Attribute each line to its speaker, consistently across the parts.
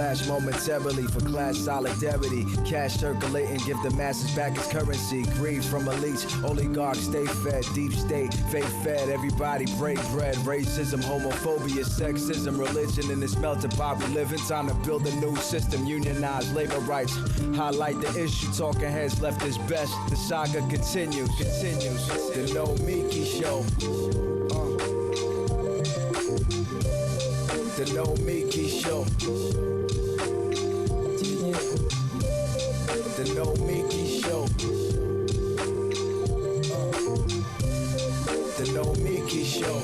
Speaker 1: clash momentarily for class solidarity. Cash circulating, give the masses back its currency. Greed from elites, oligarchs stay fed. Deep state, fake fed, everybody break bread. Racism, homophobia, sexism, religion in this melting pot we live in. Time to build a new system, unionize labor rights. Highlight the issue, talking heads left is best. The saga continues. The Nomiki show. The Nomiki show. The Nomiki show. The Nomiki show.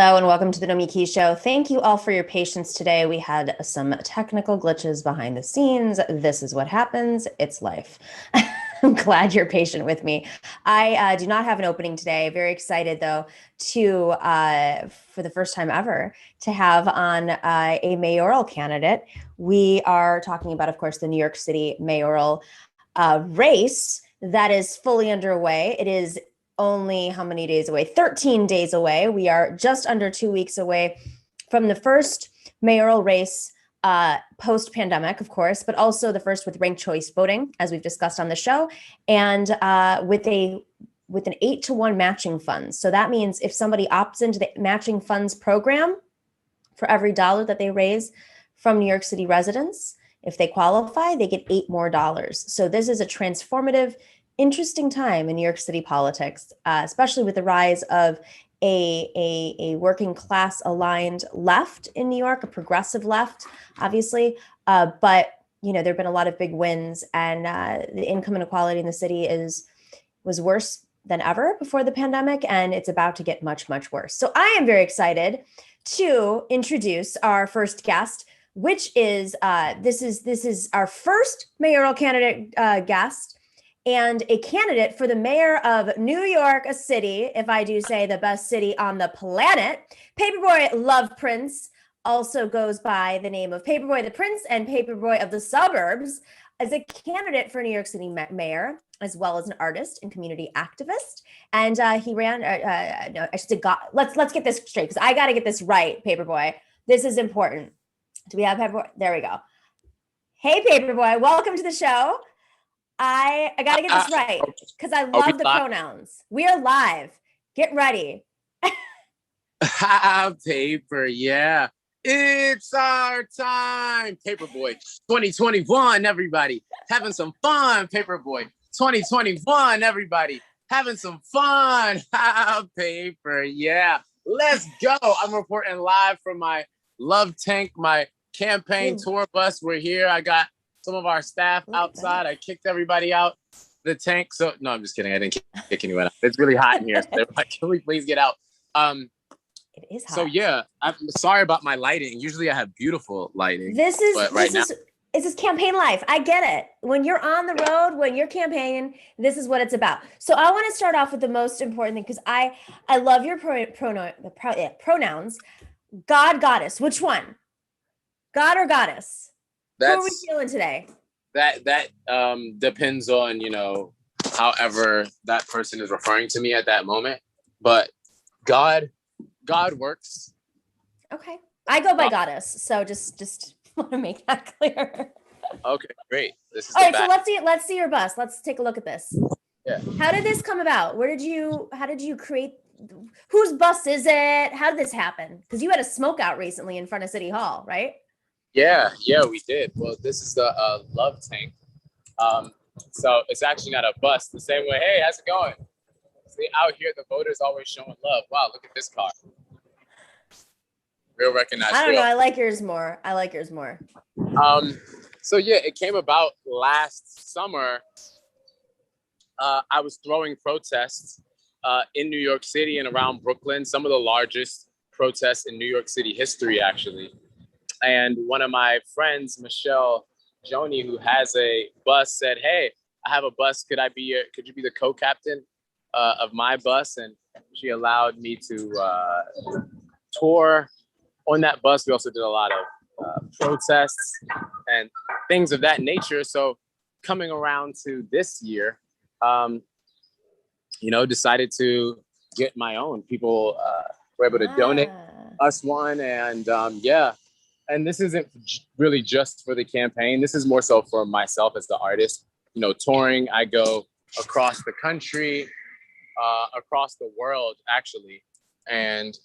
Speaker 2: Hello and welcome to the Nomiki Show. Thank you all for your patience today. We had some technical glitches behind the scenes. This is what happens. It's life. I'm glad you're patient with me. I do not have an opening today. Very excited though to, for the first time ever, to have on a mayoral candidate. We are talking about, of course, the New York City mayoral race that is fully underway. It is only how many days away? 13 days away. We are just under 2 weeks away from the first mayoral race post-pandemic, of course, but also the first with ranked choice voting, as we've discussed on the show, and with an 8-to-1 matching fund. So that means if somebody opts into the matching funds program, for every dollar that they raise from New York City residents, if they qualify, they get $8 more. So this is a transformative, interesting time in New York City politics, especially with the rise of a working class aligned left in New York, a progressive left, obviously. But you know, there have been a lot of big wins, and the income inequality in the city was worse than ever before the pandemic, and it's about to get much, much worse. So I am very excited to introduce our first guest, which is this is our first mayoral candidate guest, and a candidate for the mayor of New York City, if I do say the best city on the planet. Paperboy Love Prince also goes by the name of Paperboy the Prince and Paperboy of the Suburbs, as a candidate for New York City mayor, as well as an artist and community activist. And he ran, no, I should say, let's get this straight, because I got to get this right, Paperboy. This is important. Do we have Paperboy? There we go. Hey, Paperboy, welcome to the show. I got to get this right, because I love the pronouns. We are live. Get ready.
Speaker 3: Paper, yeah. It's our time. Paperboy 2021, everybody. Having some fun, Paperboy 2021, everybody. Having some fun. Paper, yeah. Let's go. I'm reporting live from my love tank, my campaign tour bus. We're here. I got some of our staff outside. I kicked everybody out the tank. So no, I'm just kidding. I didn't kick anyone out. It's really hot in here. So they're like, can we please get out?
Speaker 2: It is hot.
Speaker 3: So yeah, I'm sorry about my lighting. Usually I have beautiful lighting.
Speaker 2: This is campaign life. I get it. When you're on the road, when you're campaigning, this is what it's about. So I want to start off with the most important thing, because I love your pronouns. God, goddess. Which one? God or goddess? Who are we feeling today?
Speaker 3: That depends on, you know, however that person is referring to me at that moment. But God works.
Speaker 2: Okay. I go by goddess. So just want to make that clear.
Speaker 3: Okay, great. This is
Speaker 2: all right. So let's see your bus. Let's take a look at this.
Speaker 3: Yeah.
Speaker 2: How did this come about? How did you create? Whose bus is it? How did this happen? Because you had a smoke out recently in front of City Hall, right?
Speaker 3: Yeah, we did. Well, this is the love tank. So it's actually not a bus. The same way, hey, how's it going? See, out here, the voters always showing love. Wow, look at this car. Real recognized.
Speaker 2: I don't know. I like yours more.
Speaker 3: So yeah, it came about last summer. I was throwing protests in New York City and around Brooklyn, some of the largest protests in New York City history, actually. And one of my friends, Michelle Joni, who has a bus, said, hey, I have a bus. Could you be the co-captain of my bus? And she allowed me to tour on that bus. We also did a lot of protests and things of that nature. So coming around to this year, decided to get my own. People were able to donate us one. And and this isn't really just for the campaign. This is more so for myself as the artist. You know, touring, I go across the country, across the world, actually. And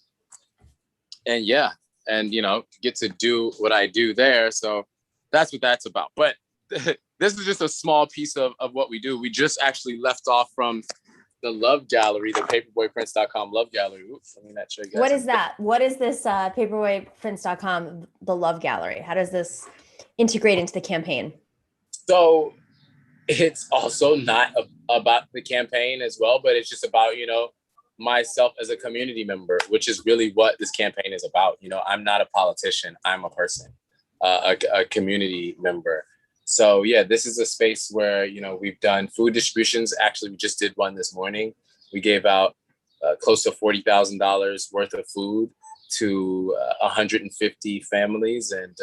Speaker 3: get to do what I do there. So that's what that's about. But this is just a small piece of what we do. We just actually left off from the Love Gallery, the paperboyprince.com Love Gallery. Oops, let me not show you guys.
Speaker 2: What is that? What is this paperboyprince.com, the Love Gallery? How does this integrate into the campaign?
Speaker 3: So it's also not about the campaign as well, but it's just about, myself as a community member, which is really what this campaign is about. You know, I'm not a politician. I'm a person, a community member. So yeah, this is a space where, you know, we've done food distributions. Actually, we just did one this morning. We gave out close to $40,000 worth of food to 150 families, and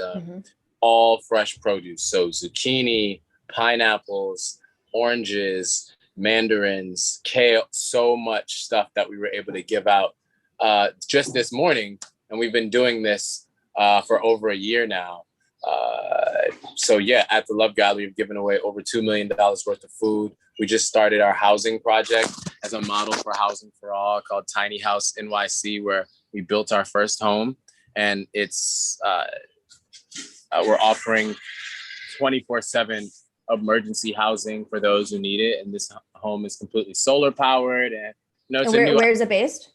Speaker 3: all fresh produce. So zucchini, pineapples, oranges, mandarins, kale, so much stuff that we were able to give out just this morning. And we've been doing this for over a year now. So yeah, at the Love Gallery, we've given away over $2 million worth of food. We just started our housing project as a model for Housing for All called Tiny House NYC, where we built our first home. And it's we're offering 24/7 emergency housing for those who need it. And this home is completely solar powered. And you know, it's
Speaker 2: where is it based?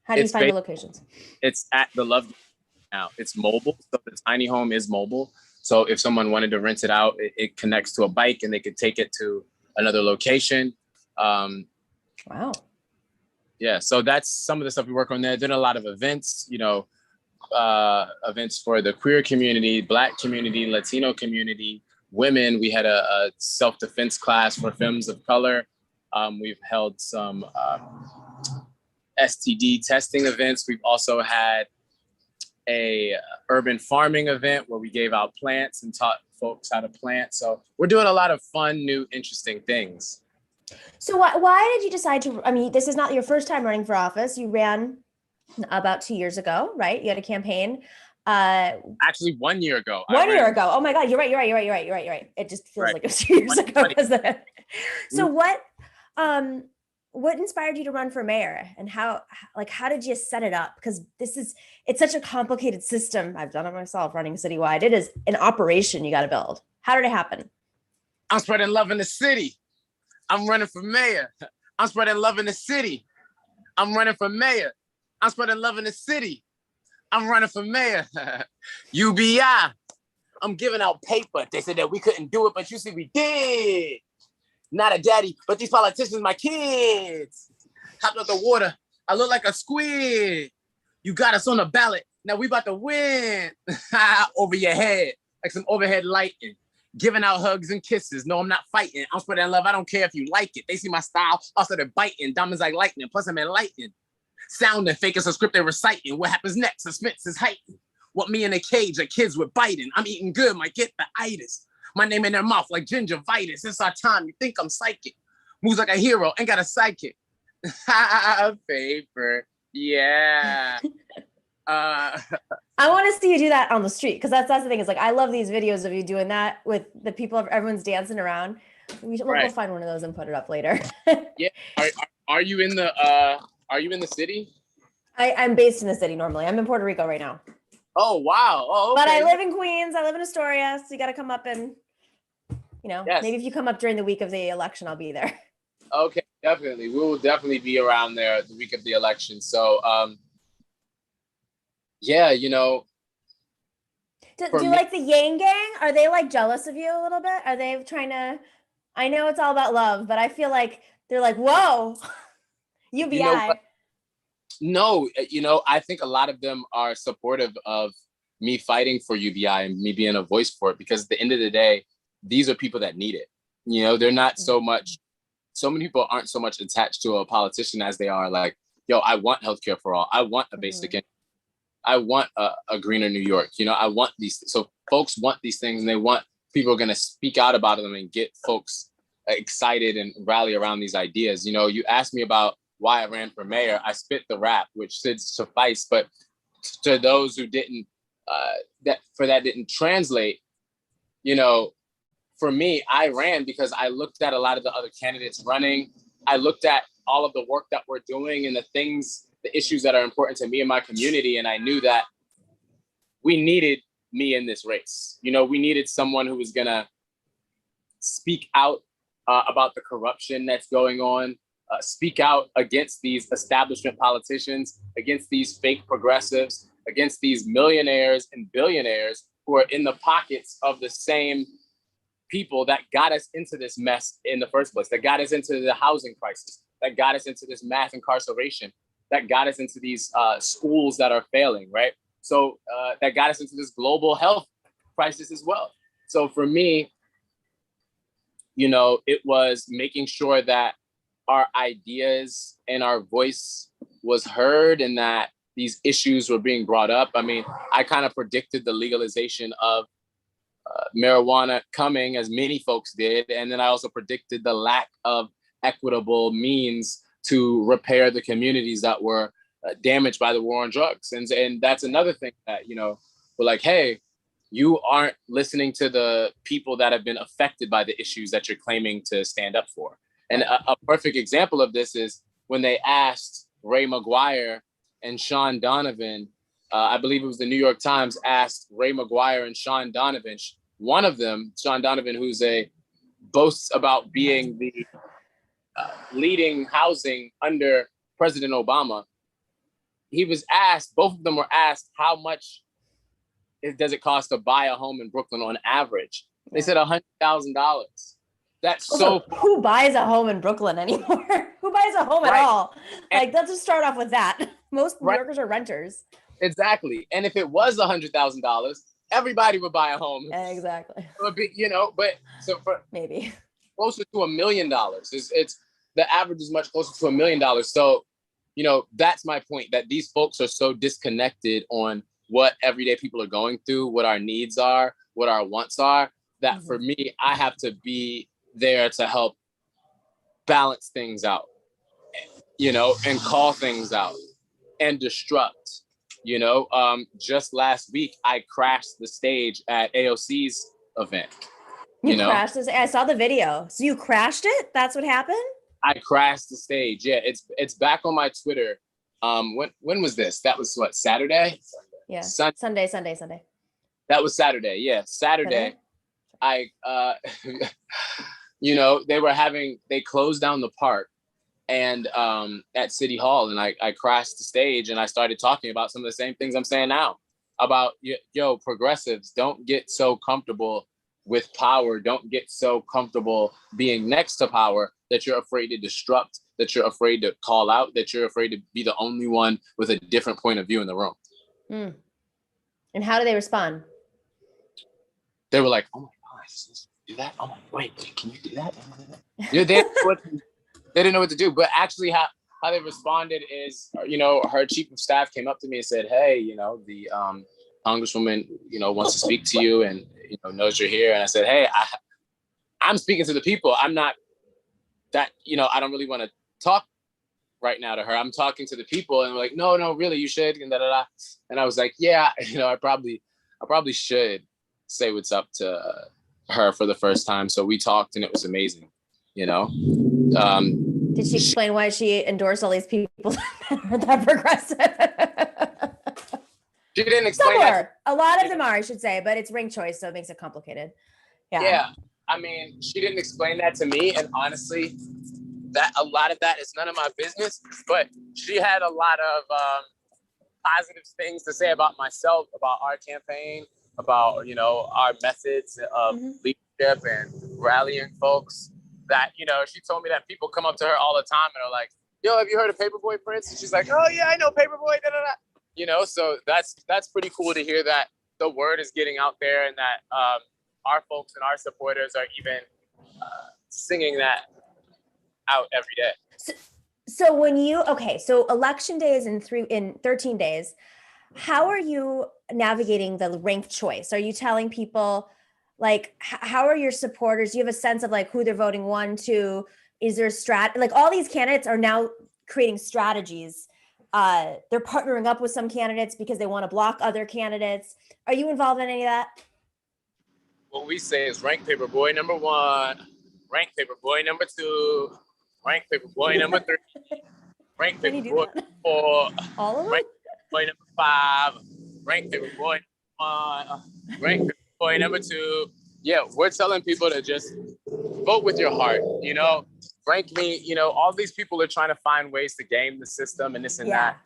Speaker 2: How do you find the locations?
Speaker 3: It's at the Love now. It's mobile. So the tiny home is mobile. So if someone wanted to rent it out, it connects to a bike and they could take it to another location.
Speaker 2: Wow.
Speaker 3: Yeah. So that's some of the stuff we work on there. Did a lot of events, you know, events for the queer community, Black community, Latino community, women. We had a self-defense class for femmes of color. We've held some STD testing events. We've also had a urban farming event where we gave out plants and taught folks how to plant. So we're doing a lot of fun, new, interesting things.
Speaker 2: So why did you decide to, I mean, this is not your first time running for office. You ran about 2 years ago, right? You had a campaign.
Speaker 3: Actually, 1 year ago.
Speaker 2: 1 year ago. Oh my God, you're right. It just feels like it was 2 years ago. So what inspired you to run for mayor, and how did you set it up? Because it's such a complicated system. I've done it myself running citywide. It is an operation you got to build. How did it happen?
Speaker 3: I'm spreading love in the city. I'm running for mayor. I'm spreading love in the city. I'm running for mayor. I'm spreading love in the city. I'm running for mayor. UBI. I'm giving out paper. They said that we couldn't do it, but you see, we did. Not a daddy, but these politicians, my kids. Hopped out the water. I look like a squid. You got us on the ballot. Now we about to win. Over your head, like some overhead lighting. Giving out hugs and kisses. No, I'm not fighting. I'm spreading love. I don't care if you like it. They see my style. I started biting. Diamonds like lightning. Plus I'm enlightening. Sounding fake as a script they're reciting. What happens next? Suspense is heightened. What me in a cage, like kids with biting. I'm eating good, might get the itis. My name in their mouth like gingivitis. It's our time. You think I'm psychic. Moves like a hero. Ain't got a sidekick. Paper. Yeah.
Speaker 2: I want to see you do that on the street, because that's the thing. Is like, I love these videos of you doing that with the people. Everyone's dancing around. We'll find one of those and put it up later.
Speaker 3: Yeah. Are you in the city?
Speaker 2: I'm based in the city normally. I'm in Puerto Rico right now.
Speaker 3: Oh, wow. Oh, okay.
Speaker 2: But I live in Queens. I live in Astoria. So you got to come up and,
Speaker 3: yes.
Speaker 2: Maybe if you come up during the week of the election, I'll be there.
Speaker 3: Okay, definitely. We will definitely be around there the week of the election. So, yeah,
Speaker 2: Do you like the Yang Gang? Are they like jealous of you a little bit? Are they trying to, I know it's all about love, but I feel like they're like, whoa, UBI.
Speaker 3: No, I think a lot of them are supportive of me fighting for UBI and me being a voice for it, because at the end of the day, these are people that need it. They're not so many people aren't so much attached to a politician as they are like, yo, I want healthcare for all. I want a basic income. I want a greener New York. I want these. So folks want these things, and they want people are going to speak out about them and get folks excited and rally around these ideas. You asked me about why I ran for mayor. I spit the rap, which should suffice. But to those who didn't, didn't translate, for me, I ran because I looked at a lot of the other candidates running. I looked at all of the work that we're doing and the issues that are important to me and my community. And I knew that we needed me in this race. We needed someone who was gonna speak out about the corruption that's going on, speak out against these establishment politicians, against these fake progressives, against these millionaires and billionaires who are in the pockets of the same people that got us into this mess in the first place, that got us into the housing crisis, that got us into this mass incarceration, that got us into these schools that are failing, right? So that got us into this global health crisis as well. So for me, it was making sure that our ideas and our voice was heard and that these issues were being brought up. I mean, I kind of predicted the legalization of marijuana coming, as many folks did. And then I also predicted the lack of equitable means to repair the communities that were damaged by the war on drugs. And that's another thing that, we're like, hey, you aren't listening to the people that have been affected by the issues that you're claiming to stand up for. And a perfect example of this is when they asked Ray McGuire and Sean Donovan, I believe it was the New York Times, asked Ray McGuire and Sean Donovan, one of them, Sean Donovan, who's boasts about being the leading housing under President Obama. He was asked, both of them were asked, how much does it cost to buy a home in Brooklyn on average? They said $100,000. That's
Speaker 2: also,
Speaker 3: so.
Speaker 2: Who buys a home in Brooklyn anymore? Who buys a home at all? Like, let's just start off with that. Most New Yorkers are renters.
Speaker 3: Exactly. And if it was $100,000, everybody would buy a home.
Speaker 2: Exactly.
Speaker 3: It would be, but so for
Speaker 2: maybe
Speaker 3: closer to $1 million, it's the average is much closer to $1 million. So, that's my point, that these folks are so disconnected on what everyday people are going through, what our needs are, what our wants are, that for me, I have to be there to help balance things out, and call things out and disrupt. Just last week, I crashed the stage at AOC's event.
Speaker 2: You crashed this? I saw the video. So you crashed it? That's what happened? I
Speaker 3: crashed the stage. Yeah, it's back on my Twitter. When was this? That was what, Saturday?
Speaker 2: Yeah. Sunday.
Speaker 3: That was Saturday. Yeah, Saturday. I they closed down the park and at City Hall, and I crashed the stage and I started talking about some of the same things I'm saying now about, progressives, don't get so comfortable with power, don't get so comfortable being next to power that you're afraid to disrupt, that you're afraid to call out, that you're afraid to be the only one with a different point of view in the room. Mm.
Speaker 2: And how do they respond?
Speaker 3: They were like, oh my gosh, do that? Oh my, wait, can you do that? They didn't know what to do. But actually how they responded is, her chief of staff came up to me and said, hey, the congresswoman, wants to speak to you and, knows you're here. And I said, hey, I'm speaking to the people. I'm not that, I don't really want to talk right now to her. I'm talking to the people. And we're like, no, really, you should. And And I was like, yeah, I probably should say what's up to her for the first time. So we talked and it was amazing,
Speaker 2: Did she explain why she endorsed all these people that progressive?
Speaker 3: She didn't explain that.
Speaker 2: A lot of them are, I should say, but it's ranked choice, so it makes it complicated.
Speaker 3: Yeah. I mean, she didn't explain that to me. And honestly, that a lot of that is none of my business, but she had a lot of positive things to say about myself, about our campaign, about, our methods of leadership and rallying folks. That, she told me that people come up to her all the time and are like, yo, have you heard of Paperboy, Prince? And she's like, oh yeah, I know Paperboy, da da da. So that's pretty cool to hear that the word is getting out there and that our folks and our supporters are even singing that out every day.
Speaker 2: So when so election day is in 13 days. How are you navigating the ranked choice? Are you telling people, like, how are your supporters? Do you have a sense of like who they're voting 1, 2? Is there a like all these candidates are now creating strategies. They're partnering up with some candidates because they want to block other candidates. Are you involved in any of that?
Speaker 3: What we say is rank Paperboy number 1, rank Paperboy number 2, rank Paperboy number 3, rank Paperboy 4,
Speaker 2: all of them?
Speaker 3: Rank Paperboy number 5, rank Paperboy 1, rank Paperboy number 2. Yeah, we're telling people to just vote with your heart, Rank me, all these people are trying to find ways to game the system and this and that.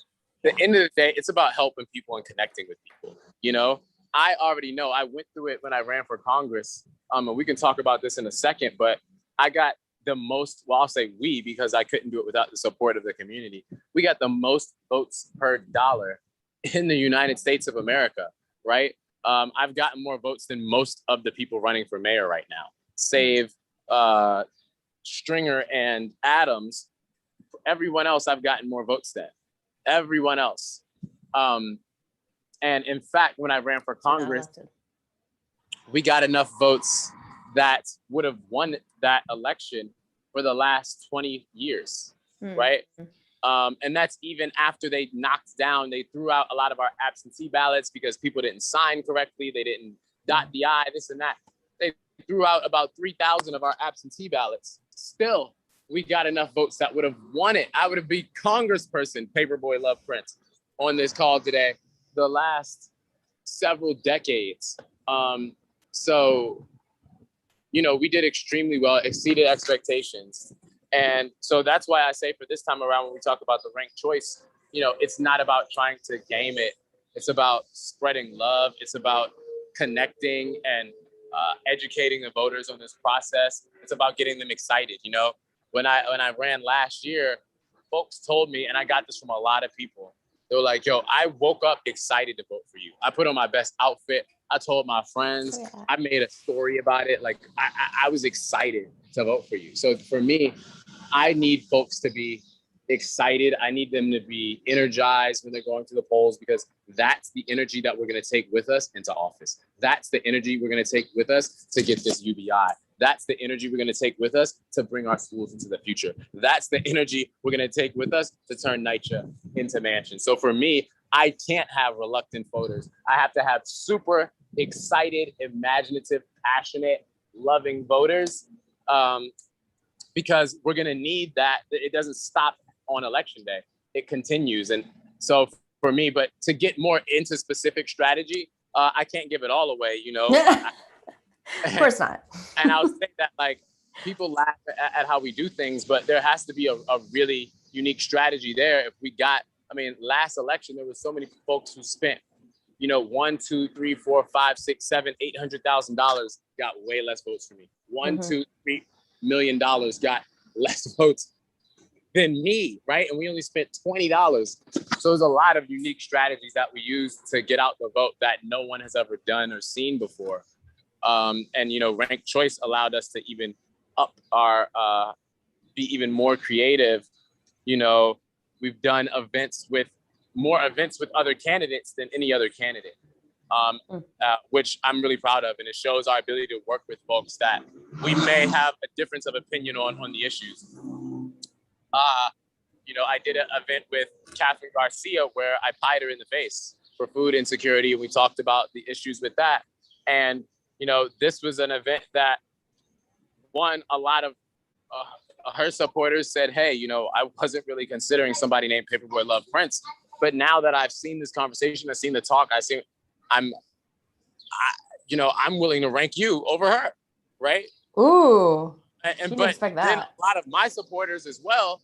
Speaker 3: At the end of the day, it's about helping people and connecting with people, I already know. I went through it when I ran for Congress. And we can talk about this in a second, but I got the most, well, I'll say we, because I couldn't do it without the support of the community. We got the most votes per dollar in the United States of America, right? I've gotten more votes than most of the people running for mayor right now, save Stringer and Adams. Everyone else, I've gotten more votes than everyone else. And in fact, when I ran for Congress, we got enough votes that would have won that election for the last 20 years, right? And that's even after they threw out a lot of our absentee ballots because people didn't sign correctly. They didn't dot the I, this and that. They threw out about 3,000 of our absentee ballots. Still, we got enough votes that would have won it. I would have beat Congressperson Paperboy Love Prince on this call today, the last several decades. So, we did extremely well, exceeded expectations. And so that's why I say for this time around, when we talk about the ranked choice, it's not about trying to game it. It's about spreading love. It's about connecting and educating the voters on this process. It's about getting them excited. When I ran last year, folks told me, and I got this from a lot of people, they were like, yo, I woke up excited to vote for you. I put on my best outfit. I told my friends, I made a story about it. Like I was excited to vote for you. So for me, I need folks to be excited. I need them to be energized when they're going to the polls, because that's the energy that we're going to take with us into office. That's the energy we're going to take with us to get this UBI. That's the energy we're going to take with us to bring our schools into the future. That's the energy we're going to take with us to turn NYCHA into Mansion. So for me, I can't have reluctant voters. I have to have super excited, imaginative, passionate, loving voters, because we're going to need that. It doesn't stop on election day. It continues. And so for me, but to get more into specific strategy, I can't give it all away,
Speaker 2: Of course not.
Speaker 3: And I'll say that, like, people laugh at how we do things, but there has to be a really unique strategy there. If we got, last election, there was so many folks who spent, $1, $2, $3, $4, $5, $6, $7, $800,000 got way less votes for me. $1, $2, $3 million got less votes than me, right? And we only spent $20. So there's a lot of unique strategies that we use to get out the vote that no one has ever done or seen before. And ranked choice allowed us to even up our, be even more creative. We've done more events with other candidates than any other candidate, which I'm really proud of. And it shows our ability to work with folks that we may have a difference of opinion on the issues. I did an event with Catherine Garcia where I pied her in the face for food insecurity. And we talked about the issues with that. And this was an event that a lot of her supporters said, hey, I wasn't really considering somebody named Paperboy Love Prince. But now that I've seen this conversation, I've seen the talk, I'm willing to rank you over her, right?
Speaker 2: Ooh,
Speaker 3: but then a lot of my supporters as well,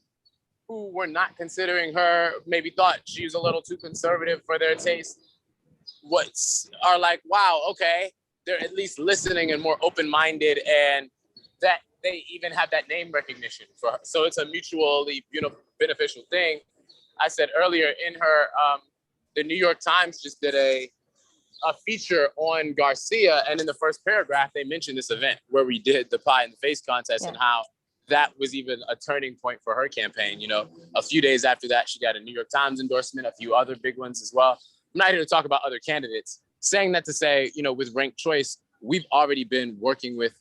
Speaker 3: who were not considering her, maybe thought she was a little too conservative for their taste, are like, wow, okay. They're at least listening and more open-minded, and that they even have that name recognition for her. So it's a mutually beneficial thing. I said earlier in her, the New York Times just did a feature on Garcia, and in the first paragraph, they mentioned this event where we did the pie in the face contest and how that was even a turning point for her campaign. A few days after that, she got a New York Times endorsement, a few other big ones as well. I'm not here to talk about other candidates. Saying that to say, with ranked choice, we've already been working with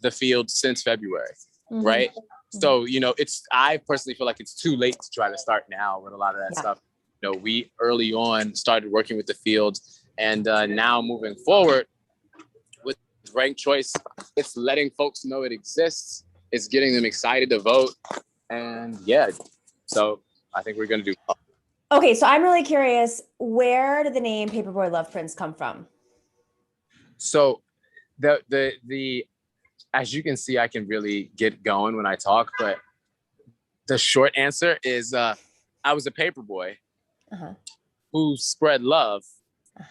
Speaker 3: the field since February, right? So, I personally feel like it's too late to try to start now with a lot of that stuff. We early on started working with the field, and now moving forward with ranked choice, it's letting folks know it exists. It's getting them excited to vote. And so I think we're going to do well.
Speaker 2: Okay, so I'm really curious, where did the name Paperboy Love Prince come from?
Speaker 3: So the as you can see, I can really get going when I talk, but the short answer is I was a paper boy who spread love.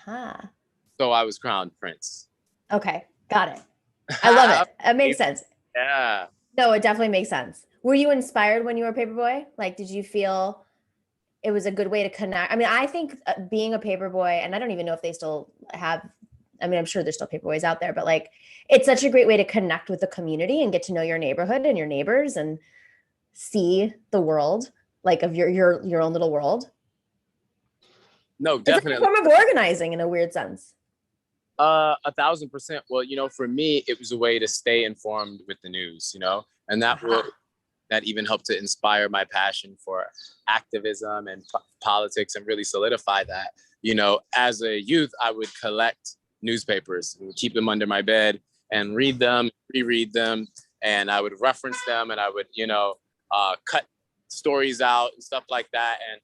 Speaker 3: So I was crowned prince.
Speaker 2: Okay, got it. I love it. That makes sense.
Speaker 3: Yeah.
Speaker 2: No, it definitely makes sense. Were you inspired when you were Paperboy? Like, did you feel it was a good way to connect? I mean, I think being a Paperboy, and I don't even know if they still have, I mean, I'm sure there's still Paperboys out there, but like, it's such a great way to connect with the community and get to know your neighborhood and your neighbors and see the world, like of your own little world.
Speaker 3: No,
Speaker 2: It's like a
Speaker 3: definitely.
Speaker 2: form of organizing in a weird sense.
Speaker 3: 1,000%. Well, for me, it was a way to stay informed with the news, and that even helped to inspire my passion for activism and politics and really solidify that. As a youth, I would collect newspapers and keep them under my bed and read them, reread them, and I would reference them, and I would, cut stories out and stuff like that. And,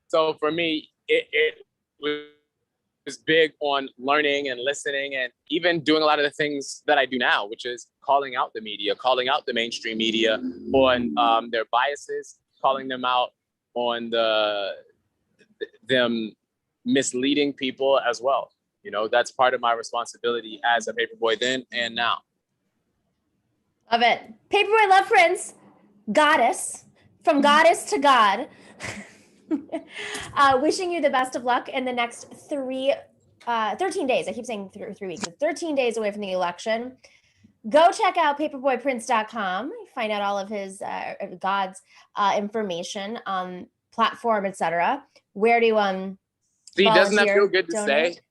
Speaker 3: so for me, it was big on learning and listening and even doing a lot of the things that I do now, which is calling out the media, calling out the mainstream media on their biases, calling them out on them misleading people as well. That's part of my responsibility as a Paperboy then and now.
Speaker 2: Love it. Paperboy Love Prince, goddess, from goddess to God. Wishing you the best of luck in the next 13 days. I keep saying 3 weeks. 13 days away from the election. Go check out paperboyprince.com. Find out all of his God's information on platform, etc. Where do
Speaker 3: See, doesn't that
Speaker 2: volunteer,
Speaker 3: feel good to
Speaker 2: donate?
Speaker 3: say?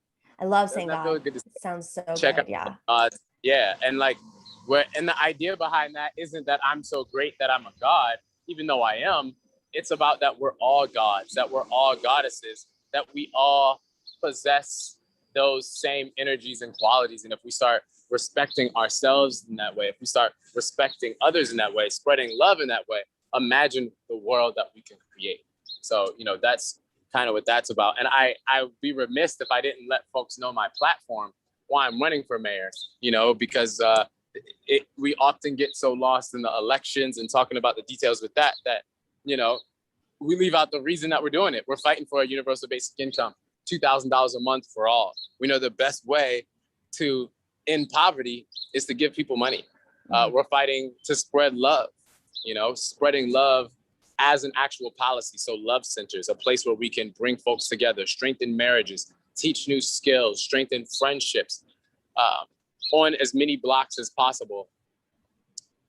Speaker 2: I love
Speaker 3: Doesn't
Speaker 2: saying
Speaker 3: that feel
Speaker 2: God.
Speaker 3: good to
Speaker 2: It sounds so
Speaker 3: check
Speaker 2: good.
Speaker 3: out?
Speaker 2: Yeah.
Speaker 3: Yeah, and the idea behind that isn't that I'm so great that I'm a god, even though I am. It's about that we're all gods, that we're all goddesses, that we all possess those same energies and qualities. And if we start respecting ourselves in that way, if we start respecting others in that way, spreading love in that way, imagine the world that we can create. So, that's kind of what that's about. And I would be remiss if I didn't let folks know my platform, why I'm running for mayor, because we often get so lost in the elections and talking about the details with that, we leave out the reason that we're doing it. We're fighting for a universal basic income, $2,000 a month for all. We know the best way to end poverty is to give people money. We're fighting to spread love, spreading love as an actual policy. So love centers, a place where we can bring folks together, strengthen marriages, teach new skills, strengthen friendships on as many blocks as possible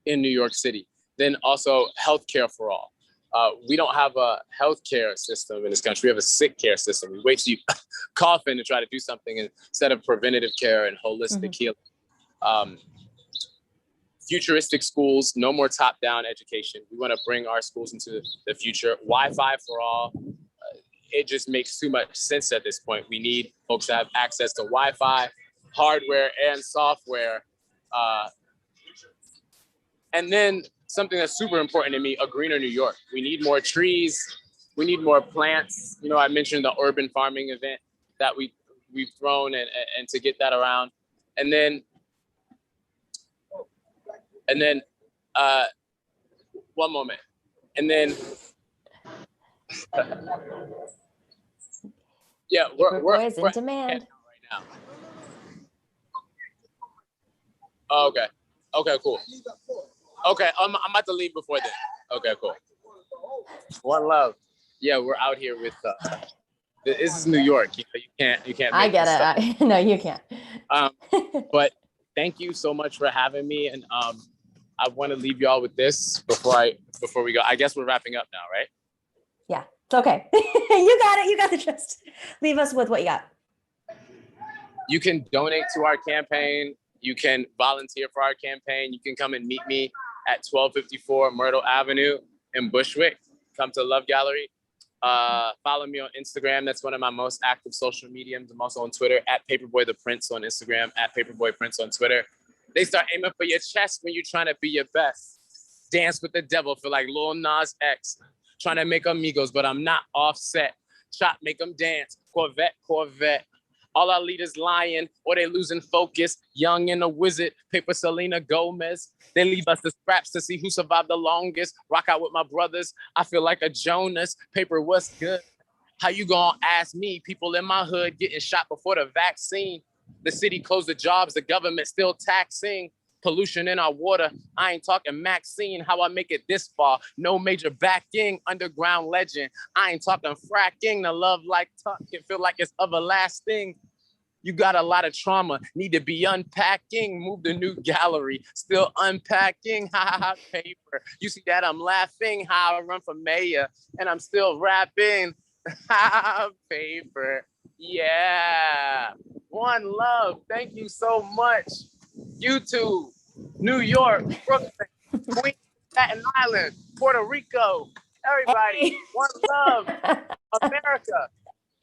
Speaker 3: in New York City. Then also healthcare for all. We don't have a healthcare system in this country. We have a sick care system. We wait till you cough in to try to do something instead of preventative care and holistic healing. Futuristic schools, no more top-down education. We want to bring our schools into the future. Wi-Fi for all. It just makes too much sense at this point. We need folks to have access to Wi-Fi, hardware and software. And then something that's super important to me, a greener New York. We need more trees. We need more plants. I mentioned the urban farming event that we've thrown and to get that around. And then one moment. And then yeah, we're
Speaker 2: in demand
Speaker 3: right now. Oh, okay, cool. Okay, I'm about to leave before then. Okay, cool. One love. Yeah, we're out here with. This is New York. You can't.
Speaker 2: I get it. No, you can't.
Speaker 3: But thank you so much for having me, and I want to leave y'all with this before we go. I guess we're wrapping up now, right?
Speaker 2: Yeah, it's okay. You got it. You got the gist. Leave us with what you got.
Speaker 3: You can donate to our campaign. You can volunteer for our campaign. You can come and meet me at 1254 Myrtle Avenue in Bushwick. Come to Love Gallery. Follow me on Instagram. That's one of my most active social mediums. I'm also on Twitter at Paperboy the Prince on Instagram, at Paperboy Prince on Twitter. They start aiming for your chest when you're trying to be your best. Dance with the devil, feel like Lil Nas X. Trying to make amigos, but I'm not Offset. Chop, make them dance. Corvette. All our leaders lying or they losing focus. Young and a wizard, Paper Selena Gomez. They leave us the scraps to see who survived the longest. Rock out with my brothers. I feel like a Jonas. Paper, what's good? How you gonna ask me? People in my hood getting shot before the vaccine. The city closed the jobs, the government still taxing. pollution in our water. I ain't talking Maxine, how I make it this far. No major backing, underground legend. I ain't talking fracking, the love like tuck can feel like it's everlasting. You got a lot of trauma, need to be unpacking. Move the new gallery, still unpacking. Ha ha ha, paper. You see that I'm laughing, how I run for mayor, and I'm still rapping. Ha, paper. Yeah. One love. Thank you so much. YouTube, New York, Brooklyn, Queens, Staten Island, Puerto Rico, everybody.
Speaker 2: Hey.
Speaker 3: One love. America.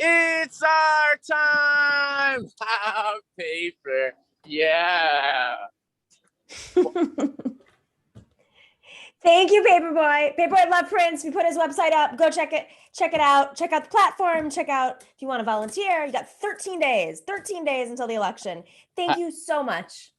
Speaker 3: It's our time. Ha, paper. Yeah.
Speaker 2: Thank you, Paperboy. Paperboy love Prince. We put his website up. Go check it out. Check out the platform. Check out if you want to volunteer. You got 13 days until the election. Thank you so much.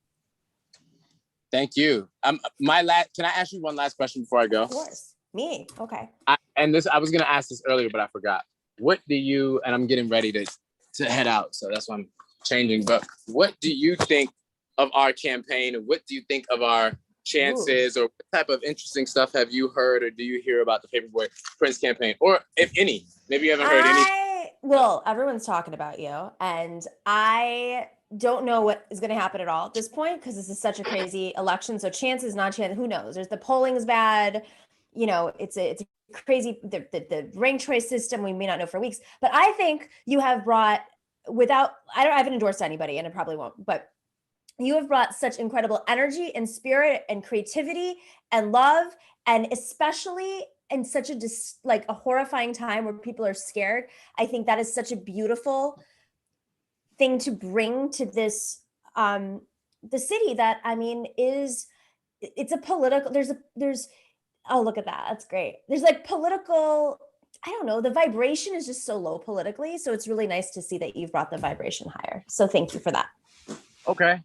Speaker 3: Thank you. Can I ask you one last question before I go?
Speaker 2: Of course. Me. Okay.
Speaker 3: I was gonna ask this earlier, but I forgot. What do you, and I'm getting ready to head out, so that's why I'm changing, but what do you think of our campaign, and what do you think of our chances, or what type of interesting stuff have you heard, or do you hear about the Paperboy Prince campaign, or if any, maybe you haven't heard any?
Speaker 2: Well, everyone's talking about you, and I don't know what is going to happen at all at this point, because this is such a crazy election, so chances, not chances, who knows? The polling is bad, it's a crazy, the ranked choice system, we may not know for weeks, but I think you have brought, I haven't endorsed anybody, and I probably won't, but you have brought such incredible energy and spirit and creativity and love, and especially in such a horrifying time where people are scared. I think that is such a beautiful thing to bring to this, the city that, it's a political, oh, look at that. That's great. There's political, I don't know, the vibration is just so low politically. So it's really nice to see that you've brought the vibration higher. So thank you for that.
Speaker 3: Okay.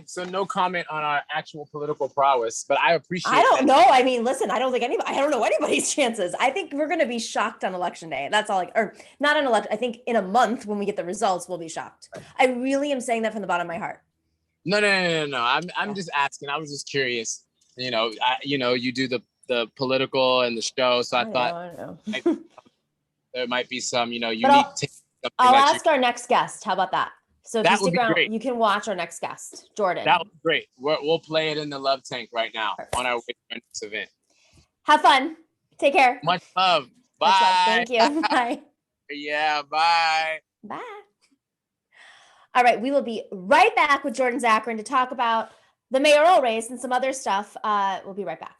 Speaker 3: So no comment on our actual political prowess, but I appreciate
Speaker 2: I don't know. Listen, I don't know anybody's chances. I think we're going to be shocked on election day. That's all, or not on election. I think in a month when we get the results, we'll be shocked. I really am saying that from the bottom of my heart.
Speaker 3: No. I'm just asking. I was just curious. You do the political and the show, so I thought there might be some, unique.
Speaker 2: I'll ask our next guest. How about that? So if you stick around,
Speaker 3: great.
Speaker 2: You can watch our next guest, Jordan.
Speaker 3: That would be great. We'll play it in the love tank right now. Perfect. On our way to our next event.
Speaker 2: Have fun. Take care.
Speaker 3: Much love. Bye.
Speaker 2: Much love. Thank you. Bye.
Speaker 3: Yeah, bye.
Speaker 2: Bye. All right, we will be right back with Jordan Zakarin to talk about the mayoral race and some other stuff. We'll be right back.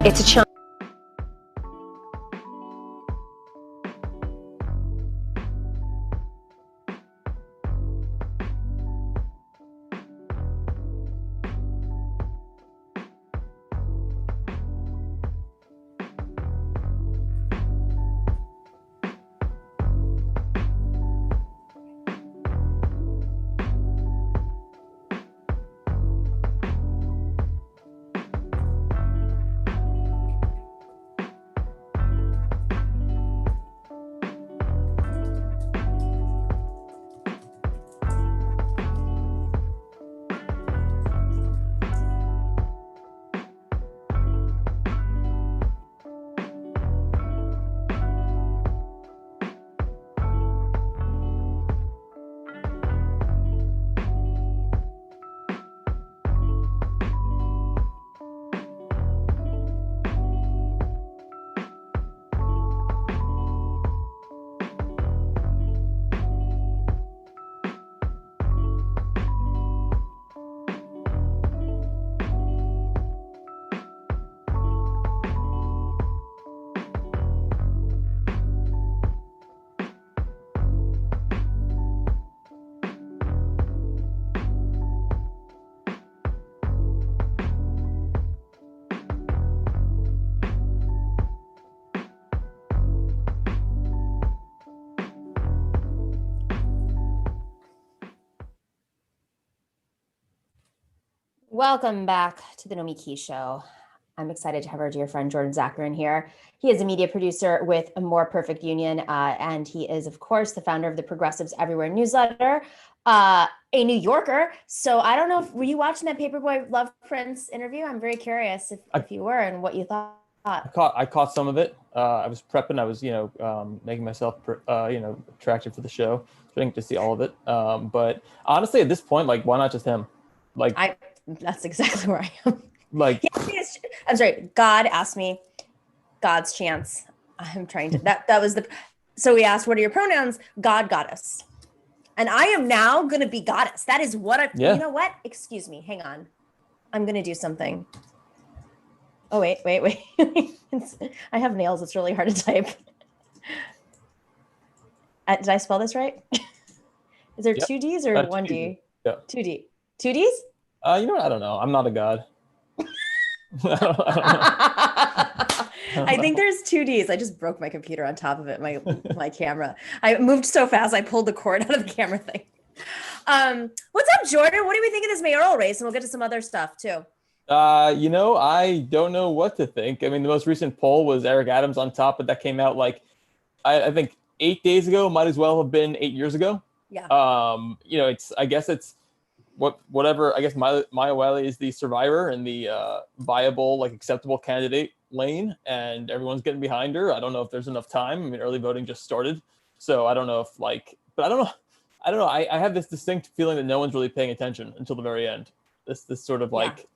Speaker 2: It's a challenge. Welcome back to the Nomiki Show. I'm excited to have our dear friend Jordan Zakarin here. He is a media producer with A More Perfect Union, and he is, of course, the founder of the Progressives Everywhere newsletter, a New Yorker. So I don't know, were you watching that Paperboy Love Prince interview? I'm very curious if you were and what you thought.
Speaker 4: I caught some of it. I was prepping. I was, making myself, attractive for the show. Trying to see all of it. But honestly, at this point, like, why not just him? Like,
Speaker 2: that's exactly where I am.
Speaker 4: Like,
Speaker 2: I'm sorry. God asked me, God's chance. I'm trying to, that was so we asked, what are your pronouns? God, goddess. And I am now going to be goddess. That is what you know what? Excuse me. Hang on. I'm going to do something. Oh, wait. I have nails. It's really hard to type. Did I spell this right? Is there two D's or one D?
Speaker 4: Yeah.
Speaker 2: 2D. 2 D's?
Speaker 4: You know what? I don't know. I'm not a god. I
Speaker 2: think there's 2 D's. I just broke my computer on top of it, my camera. I moved so fast, I pulled the cord out of the camera thing. What's up, Jordan? What do we think of this mayoral race? And we'll get to some other stuff too.
Speaker 4: I don't know what to think. I mean, the most recent poll was Eric Adams on top, but that came out like, I think 8 days ago, might as well have been 8 years ago.
Speaker 2: Yeah.
Speaker 4: I guess it's whatever. I guess Maya Wiley is the survivor and the viable, like, acceptable candidate lane, and everyone's getting behind her. I don't know if there's enough time. I mean, early voting just started, so I don't know if but I don't know. I have this distinct feeling that no one's really paying attention until the very end. This sort of like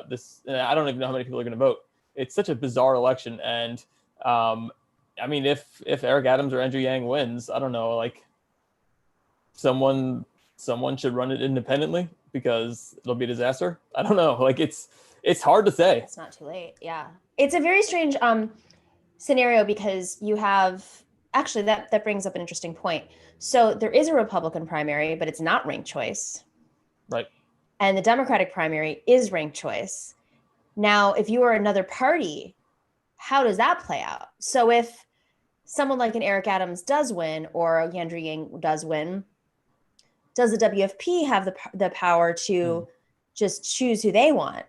Speaker 4: this. I don't even know how many people are going to vote. It's such a bizarre election, and I mean, if Eric Adams or Andrew Yang wins, I don't know, like, someone should run it independently because it'll be a disaster. I don't know. Like, it's hard to say.
Speaker 2: It's not too late. Yeah. It's a very strange scenario because you have, actually, that brings up an interesting point. So there is a Republican primary, but it's not ranked choice.
Speaker 4: Right.
Speaker 2: And the Democratic primary is ranked choice. Now, if you are another party, how does that play out? So if someone like an Eric Adams does win or a Andrew Yang does win, does the WFP have the power to just choose who they want?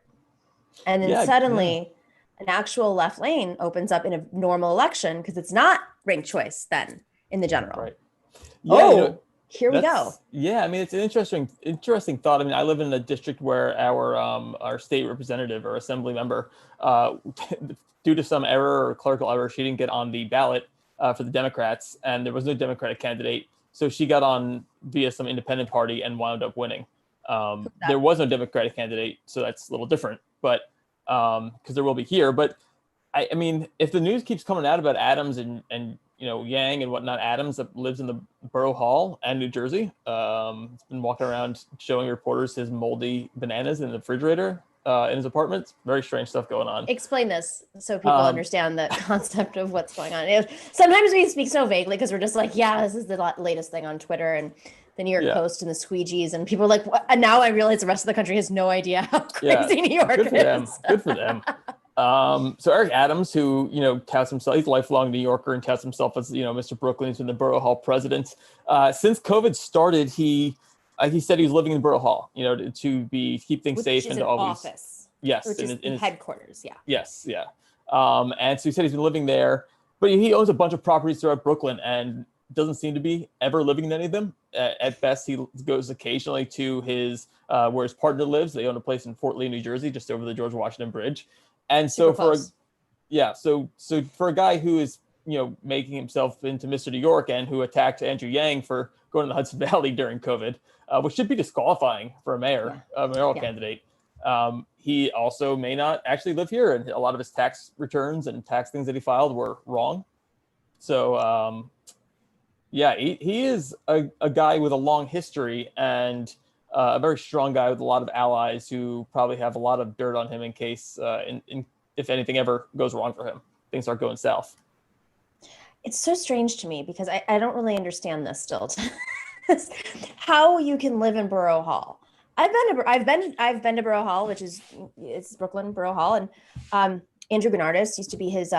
Speaker 2: And then suddenly an actual left lane opens up in a normal election because it's not ranked choice then in the general.
Speaker 4: Right. Yeah,
Speaker 2: here we go.
Speaker 4: Yeah, I mean, it's an interesting thought. I mean, I live in a district where our state representative or assembly member, due to some error or clerical error, she didn't get on the ballot for the Democrats, and there was no Democratic candidate. So she got on via some independent party and wound up winning. There was no Democratic candidate, so that's a little different, but because there will be here. But I mean, if the news keeps coming out about Adams and Yang and whatnot, Adams that lives in the Borough Hall and New Jersey, has been walking around showing reporters his moldy bananas in the refrigerator in his apartment. Very strange stuff going on.
Speaker 2: Explain this so people understand the concept of what's going on. Sometimes we speak so vaguely because we're just like, yeah, this is the latest thing on Twitter and the New York Post and the squeegees, and people are like, what? And now I realize the rest of the country has no idea how crazy New York is.
Speaker 4: Good for them. So Eric Adams, who, touts himself, he's a lifelong New Yorker and touts himself as, Mr. Brooklyn. He's been the Borough Hall president. Since COVID started, he said he was living in Borough Hall, to keep things safe and to always.
Speaker 2: Office.
Speaker 4: Yes.
Speaker 2: Which is in his headquarters. Yeah.
Speaker 4: Yes. Yeah. And so he said he's been living there, but he owns a bunch of properties throughout Brooklyn and doesn't seem to be ever living in any of them. At best, he goes occasionally to his, where his partner lives. They own a place in Fort Lee, New Jersey, just over the George Washington Bridge. And so so for a guy who is, making himself into Mr. New York and who attacked Andrew Yang for going to the Hudson Valley during COVID, which should be disqualifying for a mayoral candidate. He also may not actually live here, and a lot of his tax returns and tax things that he filed were wrong. So, he is a guy with a long history and a very strong guy with a lot of allies who probably have a lot of dirt on him in case, if anything ever goes wrong for him, things start going south.
Speaker 2: It's so strange to me because I don't really understand this still. How you can live in Borough Hall. I've been to Borough Hall, which is Brooklyn Borough Hall, and Andrew Bernardus used to be his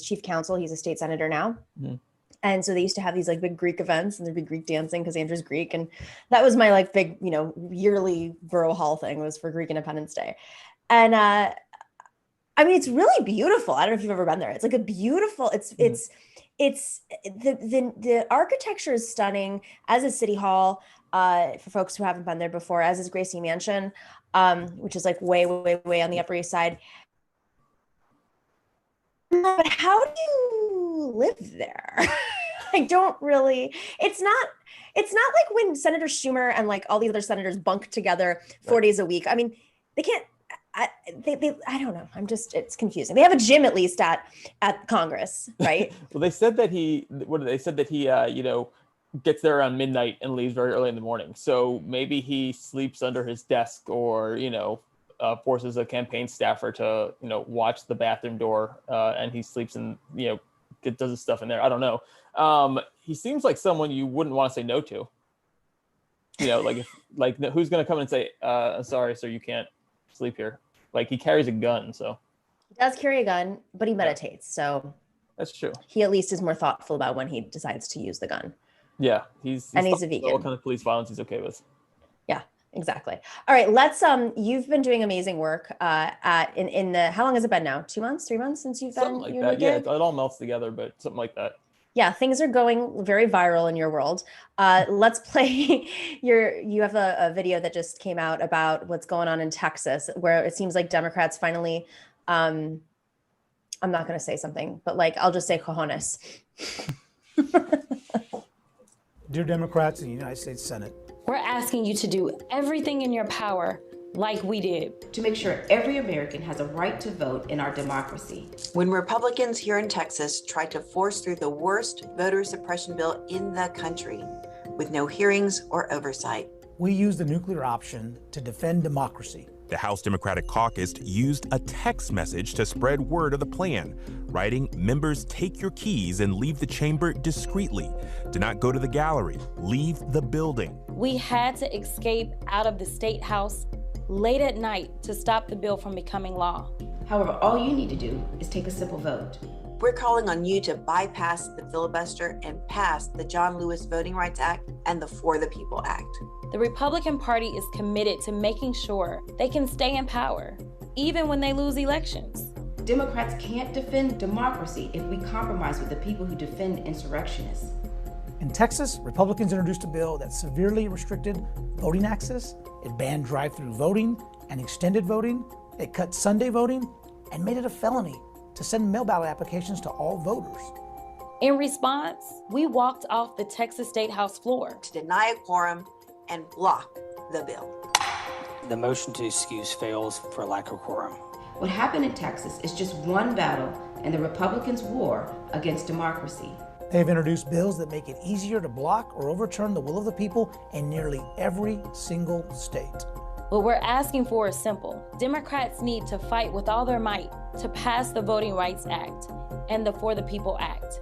Speaker 2: chief counsel. He's a state senator now. Mm-hmm. And so they used to have these like big Greek events, and there'd be Greek dancing because Andrew's Greek. And that was my like big, yearly borough hall thing, was for Greek Independence Day. And I mean, it's really beautiful. I don't know if you've ever been there. It's like a beautiful, it's the architecture is stunning, as is City Hall, for folks who haven't been there before, as is Gracie Mansion, which is like way, way, way on the Upper East Side. But how do you live there? I don't really, it's not like when Senator Schumer and like all these other senators bunk together 4 days a week. I mean, they can't, I don't know. It's confusing. They have a gym at least at Congress, right?
Speaker 4: Well, they said that he gets there around midnight and leaves very early in the morning. So maybe he sleeps under his desk, or, forces a campaign staffer to, watch the bathroom door, and he sleeps in, does his stuff in there. I don't know. He seems like someone you wouldn't want to say no to. Who's going to come and say, sorry, sir, you can't sleep here. Like, he carries a gun, so.
Speaker 2: He does carry a gun, but he meditates, so.
Speaker 4: That's true.
Speaker 2: He at least is more thoughtful about when he decides to use the gun.
Speaker 4: Yeah, he's
Speaker 2: a vegan.
Speaker 4: What kind of police violence he's okay with.
Speaker 2: Yeah, exactly. All right, let's you've been doing amazing work in the, how long has it been now? 2 months, 3 months since you've
Speaker 4: something
Speaker 2: been
Speaker 4: like that. Yeah, it all melts together, but something like that.
Speaker 2: Yeah, things are going very viral in your world. Let's play you have a video that just came out about what's going on in Texas, where it seems like Democrats finally, I'm not going to say something, but like, I'll just say cojones.
Speaker 5: Dear Democrats in the United States Senate,
Speaker 6: we're asking you to do everything in your power, like we did,
Speaker 7: to make sure every American has a right to vote in our democracy.
Speaker 8: When Republicans here in Texas tried to force through the worst voter suppression bill in the country with no hearings or oversight,
Speaker 5: we used the nuclear option to defend democracy.
Speaker 9: The House Democratic Caucus used a text message to spread word of the plan, writing, "Members, take your keys and leave the chamber discreetly. Do not go to the gallery. Leave the building."
Speaker 6: We had to escape out of the State House late at night to stop the bill from becoming law.
Speaker 7: However, all you need to do is take a simple vote.
Speaker 8: We're calling on you to bypass the filibuster and pass the John Lewis Voting Rights Act and the For the People Act.
Speaker 6: The Republican Party is committed to making sure they can stay in power, even when they lose elections.
Speaker 7: Democrats can't defend democracy if we compromise with the people who defend insurrectionists.
Speaker 5: In Texas, Republicans introduced a bill that severely restricted voting access. It banned drive-through voting and extended voting. It cut Sunday voting and made it a felony to send mail ballot applications to all voters.
Speaker 6: In response, we walked off the Texas State House floor
Speaker 8: to deny a quorum and block the bill.
Speaker 10: The motion to excuse fails for lack of quorum.
Speaker 7: What happened in Texas is just one battle in the Republicans' war against democracy.
Speaker 5: They have introduced bills that make it easier to block or overturn the will of the people in nearly every single state.
Speaker 6: What we're asking for is simple. Democrats need to fight with all their might to pass the Voting Rights Act and the For the People Act.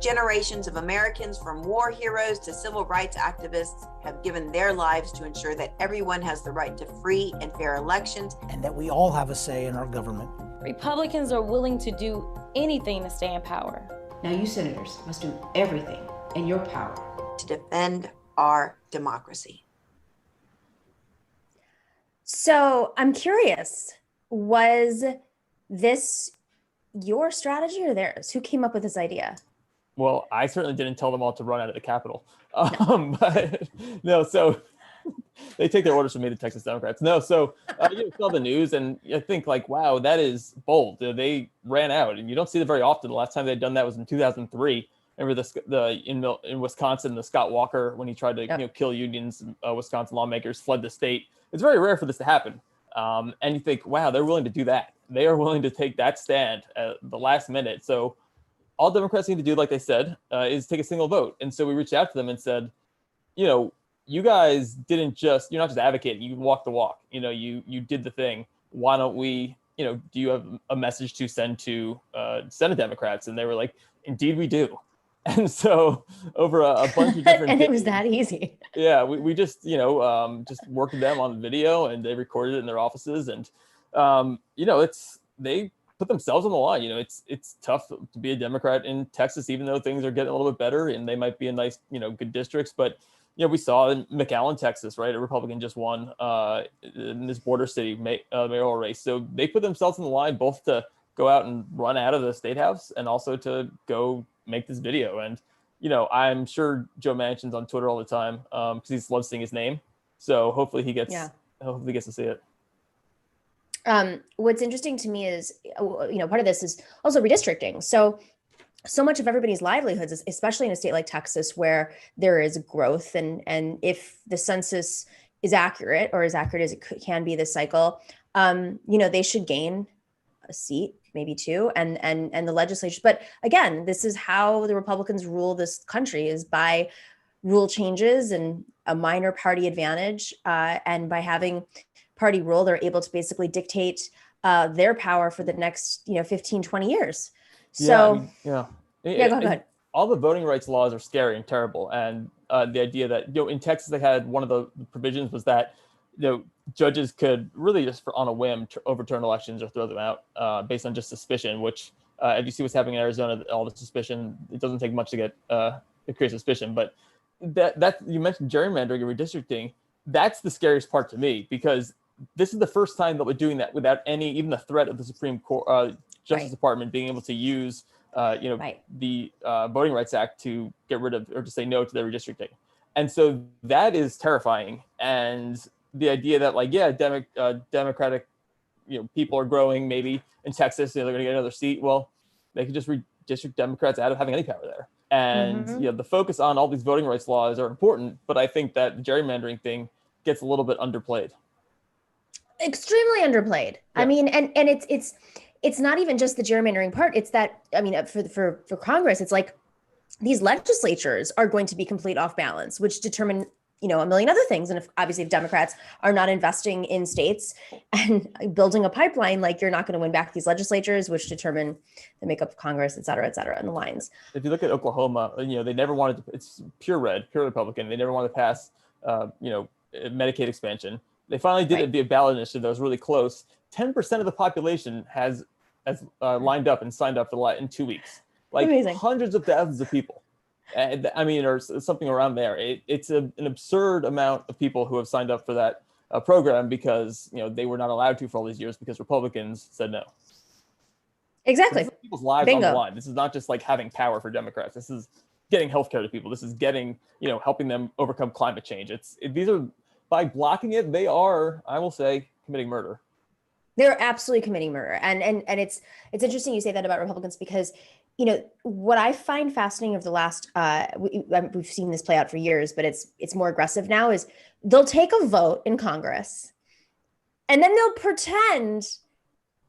Speaker 8: Generations of Americans, from war heroes to civil rights activists, have given their lives to ensure that everyone has the right to free and fair elections,
Speaker 5: and that we all have a say in our government.
Speaker 6: Republicans are willing to do anything to stay in power.
Speaker 7: Now you senators must do everything in your power
Speaker 8: to defend our democracy.
Speaker 2: So I'm curious, was this your strategy or theirs? Who came up with this idea?
Speaker 4: Well, I certainly didn't tell them all to run out of the Capitol. But no, so they take their orders from me, the Texas Democrats. No, so you saw the news and I think like, wow, that is bold. They ran out, and you don't see that very often. The last time they'd done that was in 2003. Remember in Wisconsin, the Scott Walker, when he tried to kill unions, Wisconsin lawmakers fled the state. It's very rare for this to happen. And you think, wow, they're willing to do that. They are willing to take that stand at the last minute. So all Democrats need to do, like they said, is take a single vote. And so we reached out to them and said, you guys you're not just advocating, you walk the walk. You did the thing. Why don't we, do you have a message to send to Senate Democrats? And they were like, indeed we do. And so over a bunch of different
Speaker 2: and it was that easy.
Speaker 4: Yeah, we just, just worked with them on the video, and they recorded it in their offices. And, put themselves on the line. It's tough to be a Democrat in Texas, even though things are getting a little bit better and they might be in nice, good districts. But we saw in McAllen, Texas, right, a Republican just won in this border city mayoral race. So they put themselves on the line both to go out and run out of the state house and also to go make this video. And I'm sure Joe Manchin's on Twitter all the time because he loves seeing his name. So hopefully he gets to see it.
Speaker 2: What's interesting to me is, part of this is also redistricting. So much of everybody's livelihoods, especially in a state like Texas, where there is growth, and if the census is accurate, or as accurate as it can be this cycle, they should gain a seat, maybe two, and the legislature. But again, this is how the Republicans rule this country, is by rule changes and a minor party advantage, and by having party rule, they're able to basically dictate their power for the next 15, 20 years. So
Speaker 4: go ahead. All the voting rights laws are scary and terrible. And the idea that, in Texas, they had one of the provisions was that, judges could really just on a whim overturn elections or throw them out based on just suspicion, which if you see what's happening in Arizona, all the suspicion, it doesn't take much to get to create suspicion. But that you mentioned gerrymandering and redistricting, that's the scariest part to me, because this is the first time that we're doing that without even the threat of the Supreme Court, Justice Department being able to use the Voting Rights Act to get rid of or to say no to the redistricting. And so that is terrifying. And the idea that Democratic people are growing maybe in Texas, they're going to get another seat. Well, they could just redistrict Democrats out of having any power there. And the focus on all these voting rights laws are important, but I think that the gerrymandering thing gets a little bit underplayed.
Speaker 2: Extremely underplayed. Yeah. I mean, and it's not even just the gerrymandering part. It's that, for Congress, it's like these legislatures are going to be complete off balance, which determine, a million other things. And if Democrats are not investing in states and building a pipeline, you're not going to win back these legislatures, which determine the makeup of Congress, et cetera, and the lines.
Speaker 4: If you look at Oklahoma, they never wanted to, it's pure Republican. They never wanted to pass, Medicaid expansion. They finally did it, a ballot initiative that was really close. 10% of the population has lined up and signed up for in 2 weeks.
Speaker 2: Amazing.
Speaker 4: Hundreds of thousands of people. Or something around there. It's an absurd amount of people who have signed up for that program because they were not allowed to for all these years because Republicans said no.
Speaker 2: Exactly.
Speaker 4: People's lives on the line. This is not just having power for Democrats. This is getting healthcare to people. This is getting helping them overcome climate change. These are, by blocking it, they are, I will say, committing murder.
Speaker 2: They're absolutely committing murder. And it's interesting you say that about Republicans, because what I find fascinating of the last, we've seen this play out for years, but it's more aggressive now, is they'll take a vote in Congress and then they'll pretend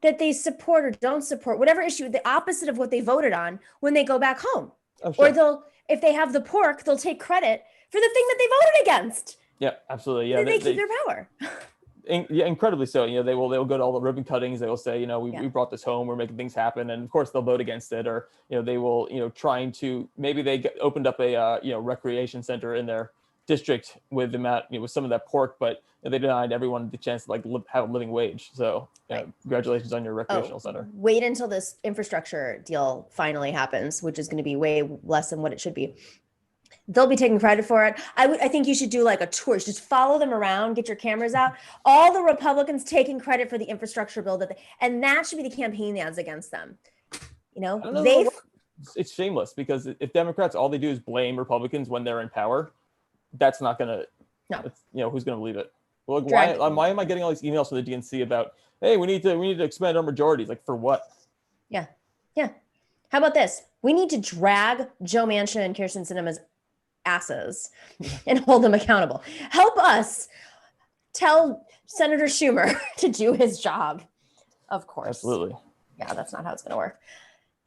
Speaker 2: that they support or don't support whatever issue, the opposite of what they voted on, when they go back home. Oh, sure. Or if they have the pork, they'll take credit for the thing that they voted against.
Speaker 4: Yeah, absolutely. Yeah,
Speaker 2: they keep their power.
Speaker 4: Yeah, incredibly so. They will go to all the ribbon cuttings. They will say, we brought this home. We're making things happen, and of course they'll vote against it. Or they will, trying to, maybe they opened up a recreation center in their district with with some of that pork, but they denied everyone the chance to have a living wage. So congratulations on your recreational center.
Speaker 2: Wait until this infrastructure deal finally happens, which is going to be way less than what it should be. They'll be taking credit for it. I think you should do a tour. Just follow them around, get your cameras out. All the Republicans taking credit for the infrastructure bill and that should be the campaign ads against them.
Speaker 4: It's shameless, because if Democrats, all they do is blame Republicans when they're in power, that's not going to, who's going to believe it? Well, why am I getting all these emails from the DNC about, hey, we need to expand our majorities? For what?
Speaker 2: Yeah. How about this? We need to drag Joe Manchin and Kyrsten Sinema's asses and hold them accountable. Help us tell Senator Schumer to do his job. Of course.
Speaker 4: Absolutely.
Speaker 2: Yeah, that's not how it's going to work.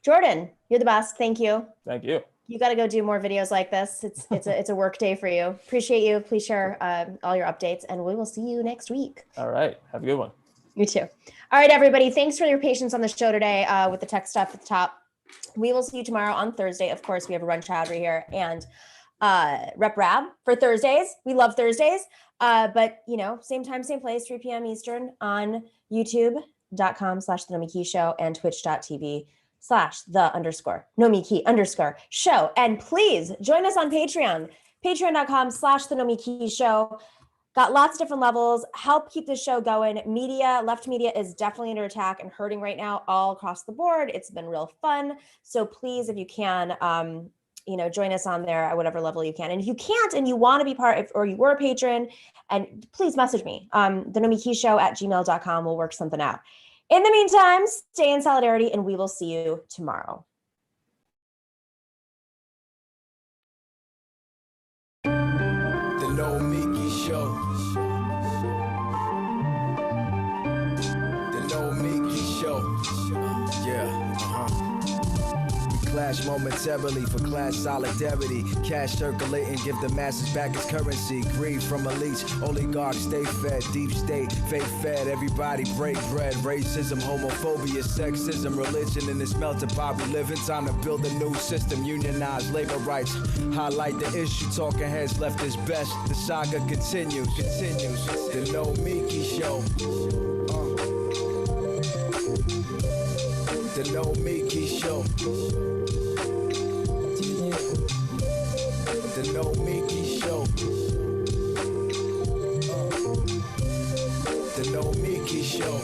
Speaker 2: Jordan, you're the best. Thank you.
Speaker 4: Thank you.
Speaker 2: You got to go do more videos like this. It's a work day for you. Appreciate you. Please share all your updates, and we will see you next week.
Speaker 4: All right. Have a good one.
Speaker 2: You too. All right, everybody. Thanks for your patience on the show today with the tech stuff at the top. We will see you tomorrow on Thursday. Of course, we have a Run Chowdhury here and Rep Rab for Thursdays. We love Thursdays. But same time, same place, 3 p.m. Eastern on YouTube twitch.com/the Nomiki show and twitch.tv/the_Nomiki_ show. And please join us on Patreon, patreon.com/the Nomiki show. Got lots of different levels. Help keep this show going. Left media is definitely under attack and hurting right now all across the board. It's been real fun. So please, if you can, join us on there at whatever level you can. And if you can't and you want to be or you were a patron, and please message me, the Nomiki show @gmail.com. We'll work something out. In the meantime, stay in solidarity and we will see you tomorrow.
Speaker 1: The Nomiki show. The Nomiki show. Clash momentarily for class solidarity. Cash circulating, give the masses back its currency. Greed from elites, oligarchs stay fed. Deep state, fake fed. Everybody break bread. Racism, homophobia, sexism, religion in this melting pot we live in. Time to build a new system, unionize labor rights. Highlight the issue, talking heads left is best. The saga continues. The Nomiki show. The Nomiki show. The Nomiki show. The Nomiki show.